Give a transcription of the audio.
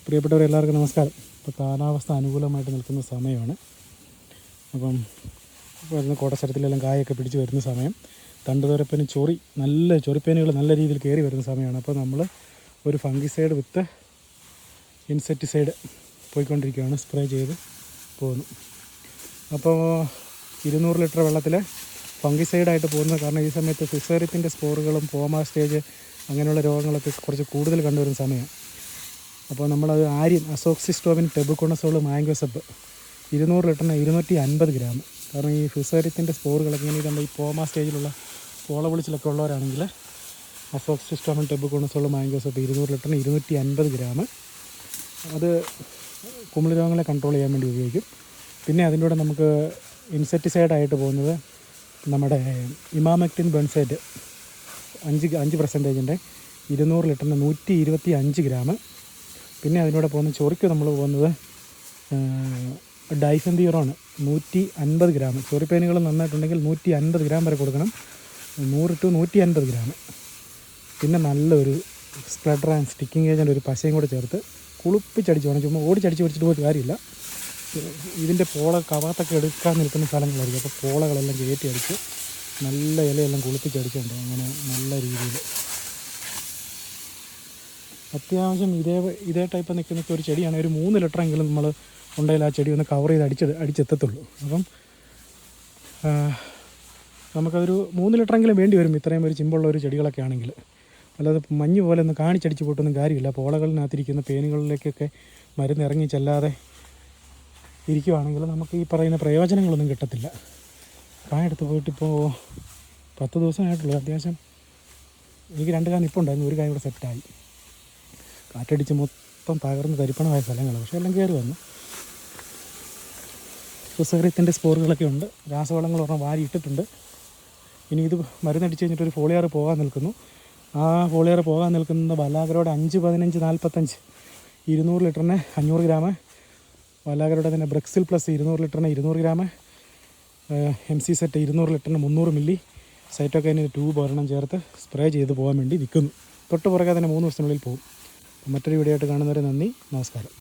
പ്രിയപ്പെട്ടവരെല്ലാവർക്കും നമസ്കാരം. ഇപ്പോൾ കാലാവസ്ഥ അനുകൂലമായിട്ട് നിൽക്കുന്ന സമയമാണ്. അപ്പം വരുന്ന കോട്ടസ്ഥലത്തിലെല്ലാം കായൊക്കെ പിടിച്ച് വരുന്ന സമയം, തണ്ടുതുരപ്പനും ചൊറിപ്പേനുകൾ നല്ല രീതിയിൽ കയറി വരുന്ന സമയമാണ്. അപ്പോൾ നമ്മൾ ഒരു ഫംഗിസൈഡ് വിത്ത് ഇൻസെക്ടിസൈഡ് പോയിക്കൊണ്ടിരിക്കുകയാണ്, സ്പ്രേ ചെയ്ത് പോകുന്നു. അപ്പോൾ 200 ലിറ്റർ വെള്ളത്തിൽ ഫംഗിസൈഡായിട്ട് പോകുന്നത് കാരണം ഈ സമയത്ത് ഫിസേറിയത്തിൻ്റെ സ്പോറുകളും പോമ സ്റ്റേജ് അങ്ങനെയുള്ള രോഗങ്ങളൊക്കെ കുറച്ച് കൂടുതൽ കണ്ടുവരുന്ന സമയമാണ്. അപ്പോൾ നമ്മളത് അസോക്സിസ്റ്റോവിൻ ടെബുക്കോണസോൾ മാംഗോസബ് 200 ലിറ്ററിന് 250 ഗ്രാം. കാരണം ഈ ഫിസേറിയത്തിൻ്റെ സ്പോറുകളൊക്കെ ഇങ്ങനെ നമ്മൾ ഈ പോമ സ്റ്റേജിലുള്ള പോള പൊളിച്ചിലൊക്കെ ഉള്ളവരാണെങ്കിൽ അസോക്സിസ്റ്റോവിൻ ടെബുക്കോണസോൾ മാംഗോസബ് 200 ലിറ്ററിന് 250 ഗ്രാം. അത് കുമിള് രോഗങ്ങളെ കൺട്രോൾ ചെയ്യാൻ വേണ്ടി ഉപയോഗിക്കും. പിന്നെ അതിൻ്റെ കൂടെ നമുക്ക് ഇൻസെക്ടിസൈഡായിട്ട് പോകുന്നത് നമ്മുടെ ഇമാമെക്റ്റിൻ ബെൻസൈഡ് 5% 200 ലിറ്ററിന് 125 ഗ്രാം. പിന്നെ അതിനോട് പോകുന്ന ചൊറിക്ക് നമ്മൾ പോകുന്നത് ഡൈഫെന്തിയോറോൺ 150 ഗ്രാം. ചൊറിപ്പേനുകൾ നന്നായിട്ടുണ്ടെങ്കിൽ 150 ഗ്രാം വരെ കൊടുക്കണം, 100 to 150 ഗ്രാം. പിന്നെ നല്ലൊരു സ്പ്രെഡർ ആൻഡ് സ്റ്റിക്കിംഗ് ഏജൻറ്റ് ഒരു പശയും കൂടെ ചേർത്ത് കുളിപ്പിച്ചടിച്ച് വേണം. ചുമ്മാ ഓടിച്ചടിച്ച് പിടിച്ചിട്ട് പോയിട്ട് കാര്യമില്ല. ഇതിൻ്റെ കവാത്തൊക്കെ എടുക്കാൻ നിൽക്കുന്ന സ്ഥലങ്ങളായിരിക്കും. അപ്പോൾ പോളകളെല്ലാം കയറ്റി അടിച്ച് നല്ല ഇലയെല്ലാം കുളിപ്പിച്ചടിച്ചുണ്ട്. അങ്ങനെ നല്ല രീതിയിൽ അത്യാവശ്യം ഇതേ ടൈപ്പ് നിൽക്കുന്ന ഒരു ചെടിയാണ്. ഒരു 3 ലിറ്ററെങ്കിലും നമ്മൾ ഉണ്ടെങ്കിൽ ആ ചെടി ഒന്ന് കവർ ചെയ്ത് അടിച്ചെത്തത്തുള്ളൂ. അപ്പം നമുക്കതൊരു 3 ലിറ്ററെങ്കിലും വേണ്ടി വരും ഇത്രയും ഒരു ചിമ്പുള്ള ഒരു ചെടികളൊക്കെ ആണെങ്കിൽ. അല്ലാതെ മഞ്ഞ് പോലെ ഒന്ന് കാണിച്ചടിച്ച് പോയിട്ടൊന്നും കാര്യമില്ല. പോളകളിനകത്തിരിക്കുന്ന പേനുകളിലേക്കൊക്കെ മരുന്ന് ഇറങ്ങി ചെല്ലാതെ ഇരിക്കുവാണെങ്കിൽ നമുക്ക് ഈ പറയുന്ന പ്രയോജനങ്ങളൊന്നും കിട്ടത്തില്ല. കായെടുത്ത് പോയിട്ടിപ്പോൾ 10 ദിവസമായിട്ടുള്ളൂ. അത്യാവശ്യം എനിക്ക് 2 കായ ഇപ്പോൾ ഉണ്ടായിരുന്നു, ഒരു കായ കൂടെ സെറ്റായി. കാറ്റടിച്ച് മൊത്തം തകർന്ന് തരിപ്പണമായ സ്ഥലങ്ങളാണ്. പക്ഷേ എല്ലാം കയറി വന്നു. ഫിസേറിയത്തിൻ്റെ സ്പോറുകളൊക്കെ ഉണ്ട്. രാസവളങ്ങൾ പറഞ്ഞാൽ വാരി ഇട്ടിട്ടുണ്ട്. ഇനി ഇത് മരുന്നടിച്ച് കഴിഞ്ഞിട്ടൊരു ഫോളിയാർ പോകാൻ നിൽക്കുന്നു. ആ ഫോളിയാർ പോകാൻ നിൽക്കുന്ന വലാഗരോടെ 5, 15, 45 200 ലിറ്ററിന് 500 ഗ്രാം. വലാഗരോടെ തന്നെ ബ്രെക്സിൽ പ്ലസ് 200 ലിറ്ററിന് 200 ഗ്രാം. MC സെറ്റ് 200 ലിറ്ററിന് 300 മില്ലി. സൈറ്റോകൈനിന് ട്യൂബ് ഒരെണ്ണം ചേർത്ത് സ്പ്രേ ചെയ്ത് പോകാൻ വേണ്ടി നിൽക്കുന്നു. തൊട്ട് പുറകെ തന്നെ 3 ദിവസത്തിനുള്ളിൽ പോകും. മറ്റൊരു വീഡിയോ ആയിട്ട് കാണുന്നവരെ നന്ദി, നമസ്കാരം.